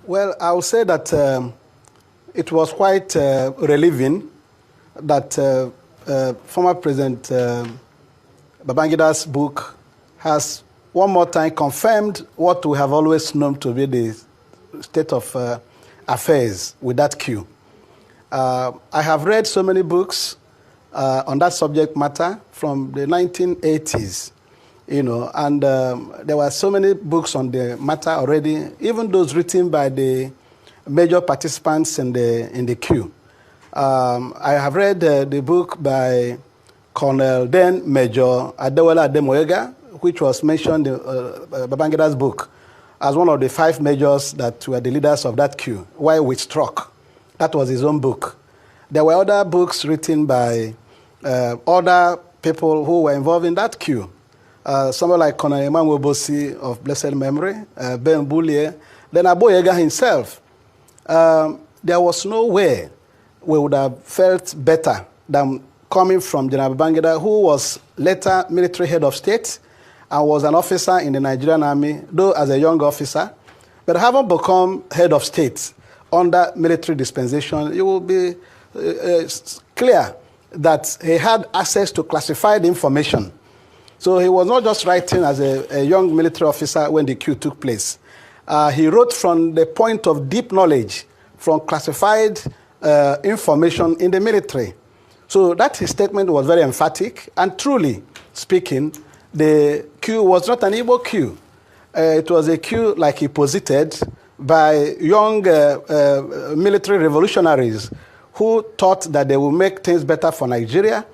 Well, I would say that it was quite relieving that former President Babangida's book has one more time confirmed what we have always known to be the state of affairs with that queue. I have read so many books on that subject matter from the 1980s, and there were so many books on the matter already, even those written by the major participants in the queue. I have read the book by Colonel then Major Adewale Ademoyega, which was mentioned in Babangida's book as one of the 5 majors that were the leaders of that queue, while we struck. That was his own book. There were other books written by other people who were involved in that queue. Someone like Colonel Emmanuel Bosi of blessed memory, Ben Boulier, then Aboyega himself. There was no way we would have felt better than coming from General Babangida, who was later military head of state and was an officer in the Nigerian army, though as a young officer, but having become head of state under military dispensation, it will be clear that he had access to classified information. So he was not just writing as a young military officer when the coup took place. He wrote from the point of deep knowledge from classified information in the military. So that his statement was very emphatic, and truly speaking, the coup was not an Igbo coup. It was a coup, like he posited, by young military revolutionaries who thought that they would make things better for Nigeria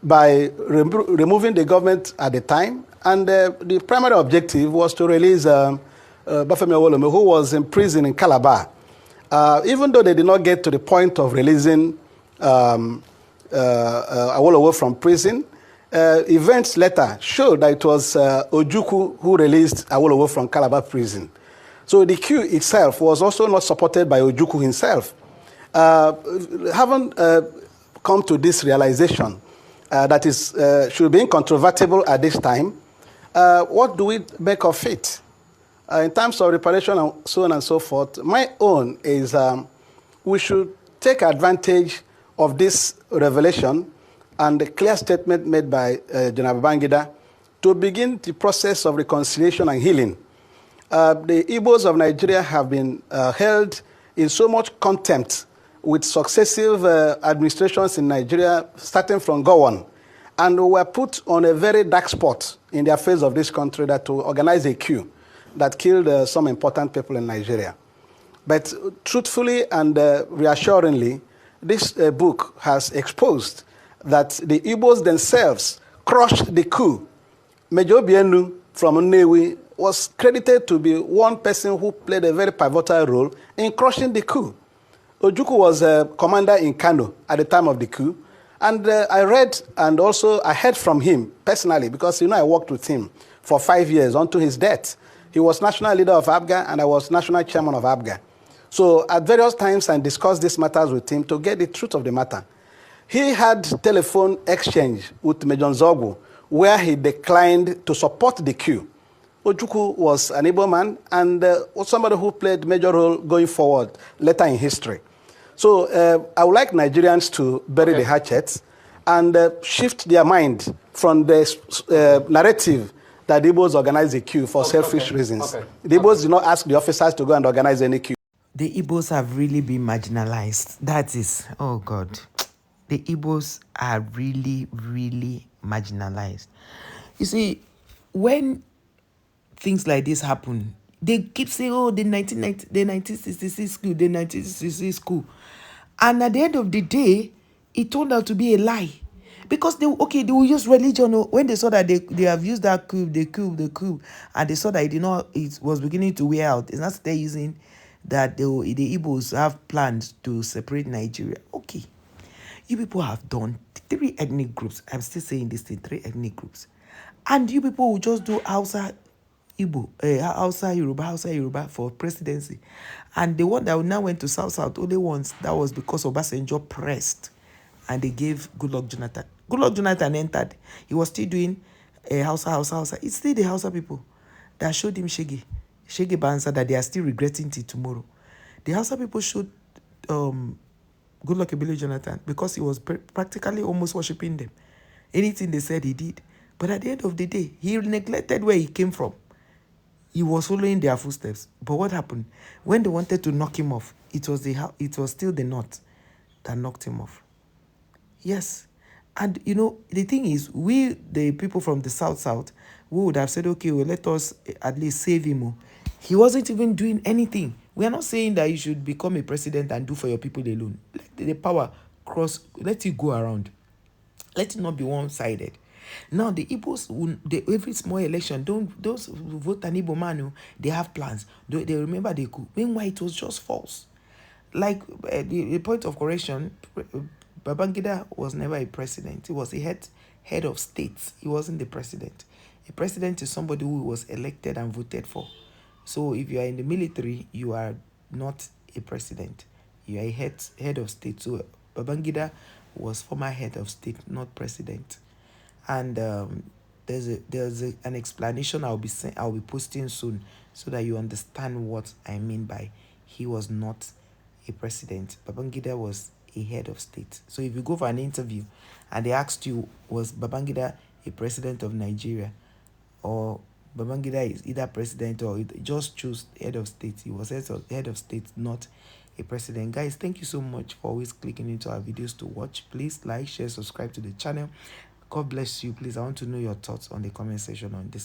by removing the government at the time. And the primary objective was to release Bafemi Awolowo, who was in prison in Calabar. Even though they did not get to the point of releasing Awolowo from prison, events later showed that it was Ojukwu who released Awolowo from Calabar prison. So the coup itself was also not supported by Ojukwu himself. Having come to this realization that is should be incontrovertible at this time, what do we make of it? In terms of reparation and so on and so forth, my own is we should take advantage of this revelation and the clear statement made by General Babangida to begin the process of reconciliation and healing. The IGBOS of Nigeria have been held in so much contempt with successive administrations in Nigeria, starting from Gowon, and were put on a very dark spot in the affairs of this country that to organize a coup that killed some important people in Nigeria. But truthfully and reassuringly, this book has exposed that the Igbos themselves crushed the coup. Major Obienu from Nnewi was credited to be one person who played a very pivotal role in crushing the coup. Ojukwu was a commander in Kano at the time of the coup. And I read and also I heard from him personally, because I worked with him for 5 years until his death. He was national leader of ABGA and I was national chairman of ABGA. So at various times I discussed these matters with him to get the truth of the matter. He had telephone exchange with Major Nzogwu where he declined to support the coup. Ojukwu was an Igbo man and was somebody who played a major role going forward later in history. So I would like Nigerians to bury the hatchet and shift their mind from the narrative that the Igbos organize a coup for selfish reasons. The Igbos did not ask the officers to go and organize any coup. The Igbos have really been marginalized. That is, oh God. The Igbos are really, really marginalized. You see, when things like this happen, they keep saying, oh, the 1966 coup, the 1966 coup. And at the end of the day, it turned out to be a lie. Because they will use religion. When they saw that they have used that coup, the coup, and they saw that it was beginning to wear out. It's not still using that the Igbos have plans to separate Nigeria. Okay. You people have done 3 ethnic groups. I'm still saying this thing, 3 ethnic groups. And you people will just do Hausa Yoruba for presidency. And the one that now went to South, only once, that was because Obasanjo pressed. And they gave Goodluck Jonathan. Goodluck Jonathan entered. He was still doing Hausa. It's still the Hausa people that showed him Shege Banza, that they are still regretting till tomorrow. The Hausa people showed Goodluck Ebele Jonathan because he was practically almost worshiping them. Anything they said, he did. But at the end of the day, he neglected where he came from. He was following their footsteps. But what happened? When they wanted to knock him off, it was still the North that knocked him off. Yes. And the thing is, we, the people from the South, we would have said, okay, well, let us at least save him. He wasn't even doing anything. We are not saying that you should become a president and do for your people alone. Let the power let it go around. Let it not be one-sided. Now, the Igbos, every small election, those who vote an Igbo man, they have plans. They remember they could. Meanwhile, it was just false. Like, the point of correction, Babangida was never a president. He was a head of state. He wasn't the president. A president is somebody who was elected and voted for. So if you are in the military, you are not a president. You are a head of state. So Babangida was former head of state, not president. And there's an explanation I'll be posting soon, so that you understand what I mean by he was not a president. Babangida was a head of state. So if you go for an interview and they asked you, was Babangida a president of Nigeria, or Babangida is either president or just choose head of state, he was head of state, not a president. Guys, thank you so much for always clicking into our videos to watch. Please like, share, subscribe to the channel. God bless you. Please, I want to know your thoughts on the comment section on this.